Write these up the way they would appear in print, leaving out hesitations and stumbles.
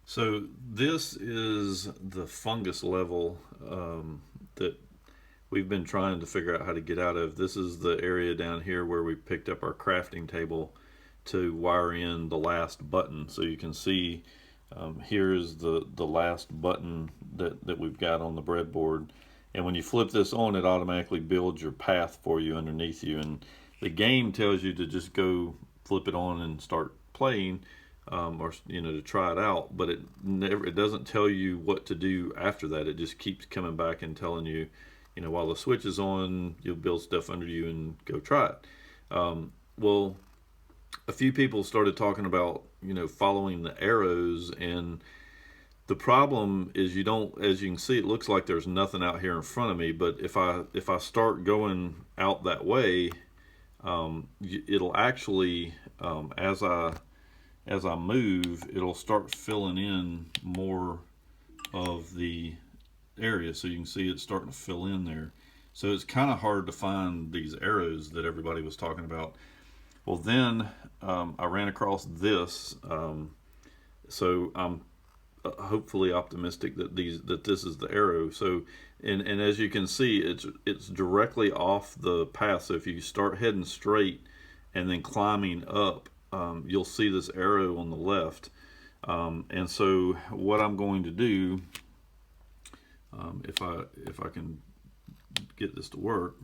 So this is the fungus level that we've been trying to figure out how to get out of. This is the area down here where we picked up our crafting table to wire in the last button. So you can see here's the last button that we've got on the breadboard. And when you flip this on, it automatically builds your path for you underneath you. And the game tells you to just go flip it on and start playing, or to try it out. But it doesn't tell you what to do after that. It just keeps coming back and telling you, while the switch is on, you'll build stuff under you and go try it. Well, a few people started talking about following the arrows, and the problem is you don't, as you can see, it looks like there's nothing out here in front of me. But if I start going out that way, it'll actually, as I move, it'll start filling in more of the area. So you can see it's starting to fill in there. So it's kind of hard to find these arrows that everybody was talking about. Well, then I ran across this. So I'm hopefully optimistic that this is the arrow. So and as you can see, it's directly off the path. So if you start heading straight and then climbing up, you'll see this arrow on the left. And so what I'm going to do, if I can get this to work,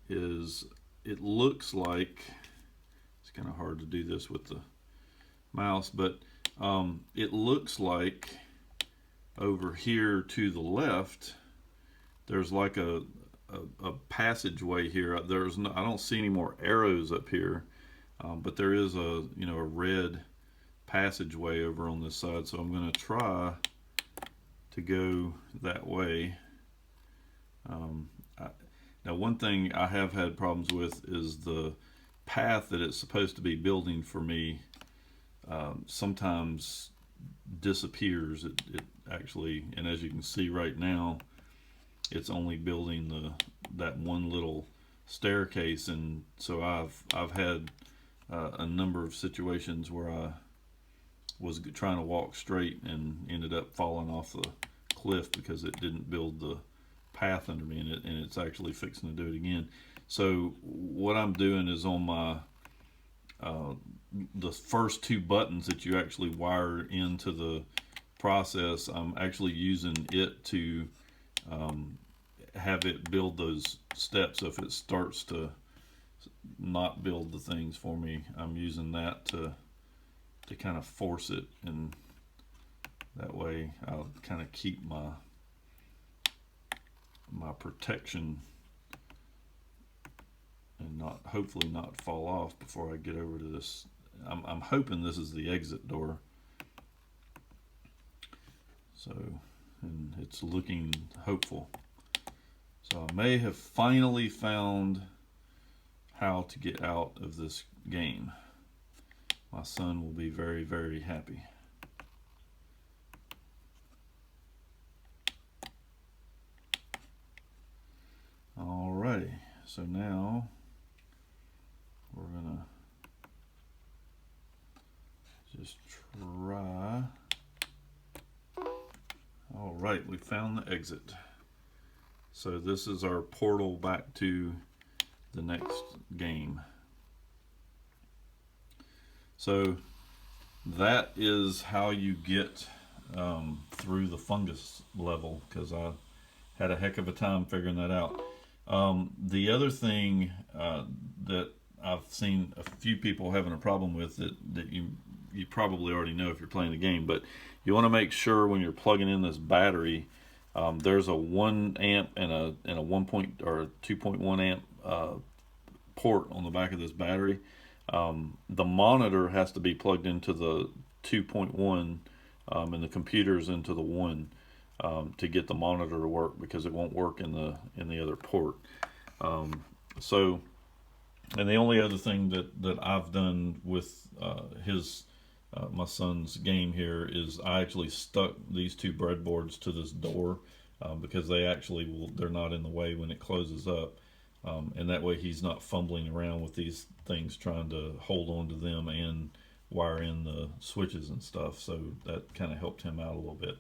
is it looks like it's kind of hard to do this with the mouse, but it looks like over here to the left there's like a passageway here. I don't see any more arrows up here, but there is a red passageway over on this side. So I'm going to try to go that way. Now, one thing I have had problems with is the path that it's supposed to be building for me sometimes disappears. It actually, and as you can see right now, it's only building that one little staircase. And so I've had a number of situations where I was trying to walk straight and ended up falling off the cliff because it didn't build the path under me, and it's actually fixing to do it again. So what I'm doing is on my the first two buttons that you actually wire into the process, I'm actually using it to have it build those steps. So if it starts to not build the things for me, I'm using that to kind of force it, and that way I'll kind of keep my protection and hopefully not fall off before I get over to this. I'm hoping this is the exit door. So, and it's looking hopeful. So I may have finally found how to get out of this game. My son will be very, very happy. Alrighty, so now we're gonna just try. Alright, we found the exit. So this is our portal back to the next game. So that is how you get through the fungus level, because I had a heck of a time figuring that out. The other thing that I've seen a few people having a problem with that you probably already know if you're playing the game, but you want to make sure when you're plugging in this battery, there's a 1 amp and a 1 point or 2.1 amp port on the back of this battery. The monitor has to be plugged into the 2.1, and the computer's into the 1. To get the monitor to work, because it won't work in the other port. So, and the only other thing that I've done with my son's game here is I actually stuck these two breadboards to this door, because they're not in the way when it closes up, and that way he's not fumbling around with these things trying to hold on to them and wire in the switches and stuff. So that kind of helped him out a little bit.